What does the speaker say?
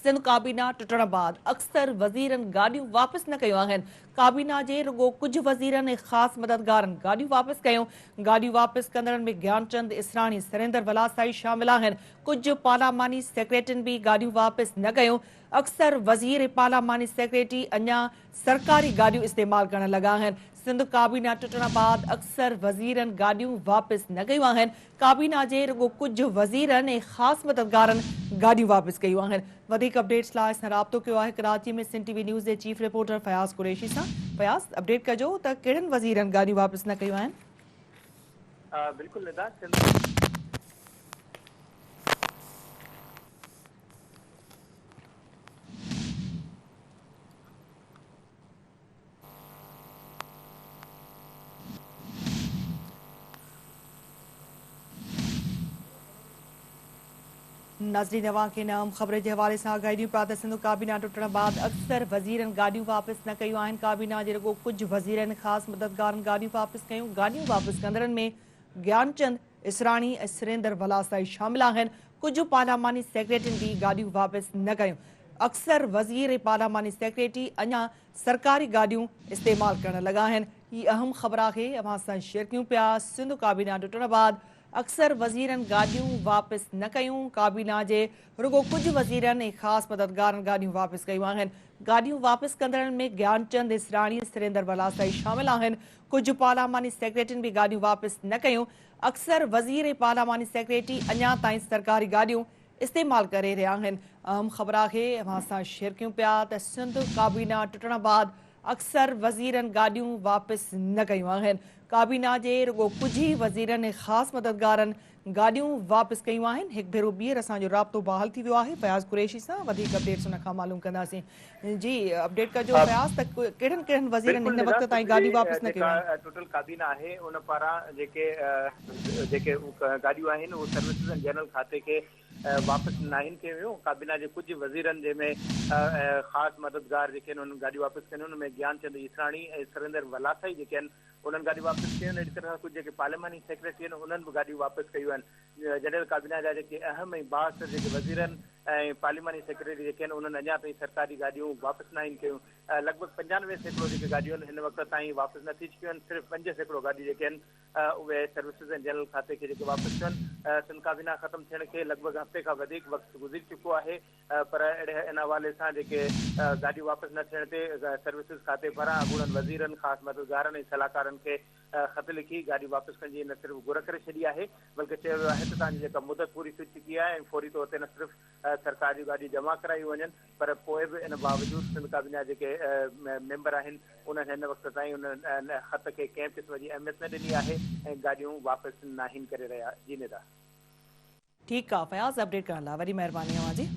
सिंध काबीना टुटण बाद अक्सर वज़ीरनि गाॾियूं वापसि न कयूं आहिनि। काबीना जे रुॻो कुझु वज़ीरनि ऐं ख़ासि मददगारनि गाॾियूं वापसि कयूं। गाॾियूं वापसि कंदड़नि में ज्ञानचंद इसराणी, सुरेंद्र वलासाई शामिल आहिनि। कुझु पार्लियामानी सेक्रेटरियुनि बि गाॾियूं वापसि न कयूं। अक्सर वज़ीर ऐं पार्लियामानी सेक्रेटरी अञा सरकारी गाॾियूं इस्तेमालु करण लॻा आहिनि। सिंध काबीना टुटण बाद अक्सर वज़ीरनि गाॾियूं वापसि न कयूं आहिनि। काबीना जे रुॻो कुझु वज़ीरनि ऐं ख़ासि मददगारनि गाॾियूं वापसि कयूं आहिनि। वधीक अपडेट्स लाइ असां राब्तो कयो आहे कराची में सिंध टीवी न्यूज़ जे चीफ रिपोर्टर फयाज़ कुरैशी सां। फयाज़, अपडेट कजो त कहिड़नि वज़ीरनि गाॾियूं वापसि न कयूं आहिनि? बिल्कुल निदा नाज़रीन, अवां खे अहम ख़बर जे हवाले सां आगाहियूं पिया त सिंध काबीना टुटण बाद अक्सर वज़ीरनि गाॾियूं वापसि न कयूं आहिनि। काबीना जे रुॻो कुझु वज़ीरनि ख़ासि मददगारनि गाॾियूं वापसि कयूं। गाॾियूं वापसि कंदड़नि में ज्ञानचंद इसराणी ऐं सुरेंद्र वलासाई शामिल आहिनि। कुझु पार्लियामानी सेक्रेटरियुनि बि गाॾियूं वापसि न कयूं। अक्सर वज़ीर ऐं पार्लियामानी सेक्रेटरी अञा सरकारी गाॾियूं इस्तेमालु करण लॻा आहिनि। हीअ अहम ख़बर आहे, अवां सां शेयर कयूं पिया। सिंध काबीना टुटण बाद अक्सर वज़ीरनि गाॾियूं वापसि न कयूं। काबीना जे रुॻो कुझु वज़ीरनि ऐं ख़ासि मददगारनि गाॾियूं वापसि कयूं आहिनि। गाॾियूं वापसि कंदड़नि में ज्ञानचंद इसराणी, सुरेंद्र वलासाई शामिल आहिनि। कुझु पार्लियामानी सेक्रेटरियुनि बि गाॾियूं वापसि न कयूं। अक्सर वज़ीर ऐं पार्लियामानी सेक्रेटरी अञा ताईं सरकारी गाॾियूं इस्तेमालु करे रहिया आहिनि। अहम ख़बर आहे, अवां सां शेयर कयूं पिया त सिंध काबीना टुटण बाद अक्सर वज़ीरनि गाॾियूं वापसि न कयूं आहिनि। काबीना जे रुॻो कुझु ई वज़ीरनि ऐं ख़ासि मददगारनि गाॾियूं वापसि कयूं आहिनि। हिकु भेरो ॿीहर असांजो राब्तो बहाल थी वियो आहे फयाज़ कुरैशी सां। वधीक अपडेट्स हुन खां मालूम कंदासीं। जी, अपडेट कजो फयाज़ त कहिड़नि कहिड़नि वज़ीरनि बिल्कुल हिन निदा वक़्त ताईं सिंध गाॾियूं जी वापसि न कयूं जेका आहिनि? टोटल काबीना आहे उन पारां जेके गाॾियूं आहिनि उहे सर्विसिस एंड जनरल खाते खे वापसि न आहिनि कयूं वियूं। काबीना जे कुझु वज़ीरनि जंहिंमें ख़ासि मददगार जेके आहिनि उन्हनि गाॾियूं वापसि कयूं। उनमें ज्ञानचंद इसराणी ऐं सुरेंद्र वलासाई जेके आहिनि उन्हनि गाॾियूं वापसि कयूं आहिनि। अहिड़ी तरह कुझु जेके पार्लियामानी सेक्रेटरी आहिनि उन्हनि बि गाॾियूं वापसि कयूं आहिनि। जनरल काबीना जा जेके अहम ऐं बास जेके वज़ीरनि ऐं पार्लियामानी सेक्रेटरी जेके आहिनि उन्हनि अञा ताईं सरकारी गाॾियूं वापसि न आहिनि कयूं। लॻभॻि 95% जेके गाॾियूं आहिनि हिन वक़्त ताईं वापसि न थी चुकियूं आहिनि। सिर्फ़ु 5% गाॾियूं जेके आहिनि उहे सर्विसिस एंड जनरल खाते खे जेके वापसि थियूं आहिनि। सिंध काबीना ख़तमु थियण खे लॻभॻि हफ़्ते खां वधीक वक़्तु गुज़री चुको आहे। पर अहिड़े इन हवाले सां जेके गाॾियूं वापसि न थियण ते सर्विसिस खाते पारां अॻूणनि वज़ीरनि, ख़ासि मददगारनि ऐं सलाहकारनि खे ख़त लिखी गाॾी वापसि करण जी न सिर्फ़ु घुर करे छॾी आहे, बल्कि चयो वियो आहे त तव्हांजी जेका मुदत पूरी थी चुकी आहे ऐं फौरी तौर ते न सिर्फ़ु सरकार जूं गाॾियूं जमा करायूं वञनि, पर पोइ बि इन बावजूदि सिंध काबीना जेके मेंबर आहिनि उन्हनि हिन वक़्त ताईं उन ख़त खे कंहिं क़िस्म जी अहमियत न ॾिनी आहे ऐं गाॾियूं वापसि न आहिनि करे रहिया। जी निदा। ठीकु आहे फयाज़, अपडेट करण लाइ वरी महिरबानी अव्हां जी।